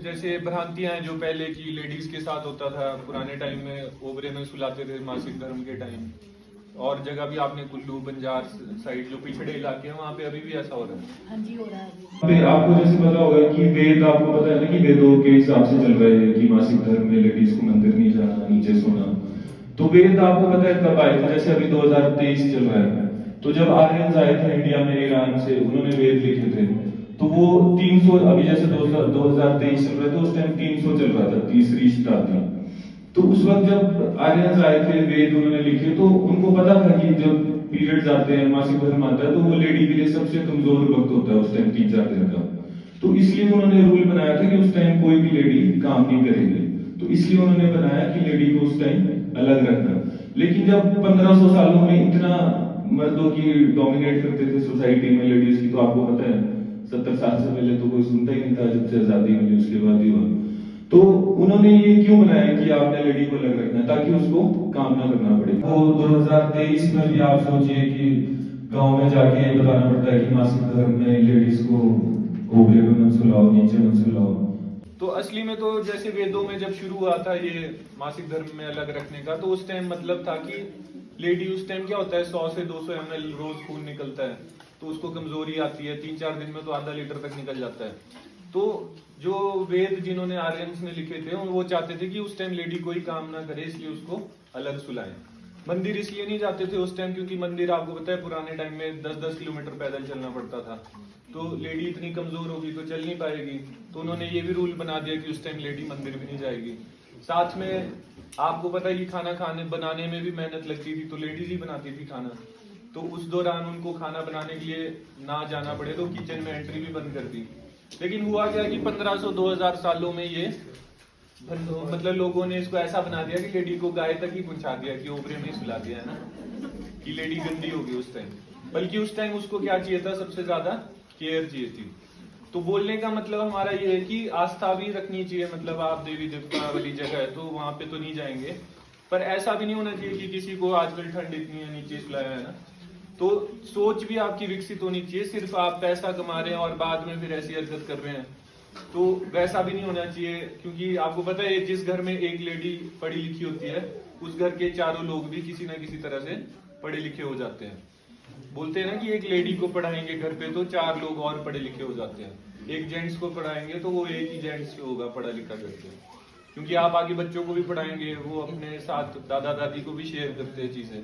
जैसे भ्रांतियां हैं जो पहले की लेडीज के साथ होता था पुराने टाइम में, ओबरे में सुलाते थे मासिक धर्म के टाइम। और जगह भी आपने कुल्लू बंजार साइड जो पिछड़े इलाके हैं वहाँ पे अभी भी ऐसा हो रहा है। हाँ जी, हो रहा है अभी। आपको जैसे पता होगा कि वेद, आपको पता है ना कि वेदों के हिसाब से चल रहे हैं कि मासिक धर्म में लेडीज को मंदिर नहीं जाना, नीचे सोना। तो वेद आपको पता है कब आए थे? जैसे अभी 2023 चल रहा है, तो जब आर्यन्स आए थे इंडिया में ईरान से, उन्होंने वेद लिखे थे। तो वो 300, अभी जैसे 2023 चल रहा है तो उस टाइम 300 चल रहा था, तीसरी शताब्दी। तो उस वक्त जब आर्यन्स आए थे, वेद उन्होंने लिखे, तो उनको पता था कि जब पीरियड्स आते हैं, मासिक धर्म आता है, तो वो लेडी के लिए सबसे कमजोर वक्त होता है उस टाइम, 3-4 दिन का। तो इसलिए उन्होंने रूल बनाया था कि उस टाइम कोई भी लेडी काम नहीं करेगी। तो इसलिए उन्होंने बनाया कि लेडी को उस टाइम अलग रखना। लेकिन जब 1500 सालों में इतना मर्दों की डोमिनेट करते थे सोसाइटी में लेडीज की, तो आपको पता है 70 साल से पहले तो कोई सुनता ही नहीं था, जब से आजादी मिली उसके बाद ही हुआ। तो उन्होंने ये क्यों बनाया कि आपने लेडी को अलग रखना है, ताकि उसको काम ना करना पड़े। वो 2023 में भी आप सोचिए कि गांव में जाके ये बताना पड़ता है कि मासिक धर्म में लेडीज को ओबरे में मत सुलाओ, नीचे मत सुलाओ। तो असली में तो जैसे वेदों में जब शुरू हुआ था ये मासिक धर्म में अलग रखने का, तो उस टाइम मतलब था कि लेडी, उस टाइम क्या होता है 100 से 200 ml रोज खून निकलता है, तो उसको कमजोरी आती है, 3-4 दिन में तो आधा लीटर तक निकल जाता है। तो जो वेद जिन्होंने आर्यन्स ने लिखे थे वो चाहते थे कि उस टाइम लेडी कोई काम ना करे, इसलिए उसको अलग सुलाएं। मंदिर इसलिए नहीं जाते थे उस टाइम क्योंकि मंदिर आपको पता है पुराने टाइम में 10-10 किलोमीटर पैदल चलना पड़ता था, तो लेडी इतनी कमजोर होगी तो चल नहीं पाएगी। तो उन्होंने ये भी रूल बना दिया कि उस टाइम लेडी मंदिर भी नहीं जाएगी। साथ में आपको पता है कि खाना खाने बनाने में भी मेहनत लगती थी, तो लेडीज ही बनाती थी खाना। तो उस दौरान उनको खाना बनाने के लिए ना जाना पड़े तो किचन में एंट्री भी बंद कर दी। लेकिन हुआ क्या कि 1500-2000 सालों में ये मतलब लोगों ने इसको ऐसा बना दिया कि लेडी को गाय तक ही पहुंचा दिया, कि ओबरे में ही सुला दिया है ना, कि लेडी गंदी होगी उस टाइम। बल्कि उस टाइम उसको क्या चाहिए था, सबसे ज्यादा केयर चाहिए थी। तो बोलने का मतलब हमारा ये है कि आस्था भी रखनी चाहिए, मतलब आप देवी देवता वाली जगह है तो वहां पे तो नहीं जाएंगे, पर ऐसा भी नहीं होना चाहिए कि किसी को आजकल ठंड इतनी है नीचे सुलाया है ना, तो सोच भी आपकी विकसित होनी चाहिए। सिर्फ आप पैसा कमा रहे हैं और बाद में फिर ऐसी हरकत कर रहे हैं, तो वैसा भी नहीं होना चाहिए। क्योंकि आपको पता है जिस घर में एक लेडी पढ़ी लिखी होती है, उस घर के चारों लोग भी किसी ना किसी तरह से पढ़े लिखे हो जाते हैं। बोलते हैं ना कि एक लेडी को पढ़ाएंगे घर पे तो 4 लोग और पढ़े लिखे हो जाते हैं, एक जेंट्स को पढ़ाएंगे तो वो एक ही जेंट्स होगा पढ़ा लिखा करके। क्योंकि आप आगे बच्चों को भी पढ़ाएंगे, वो अपने साथ दादा दादी को भी शेयर करते हैं चीजें।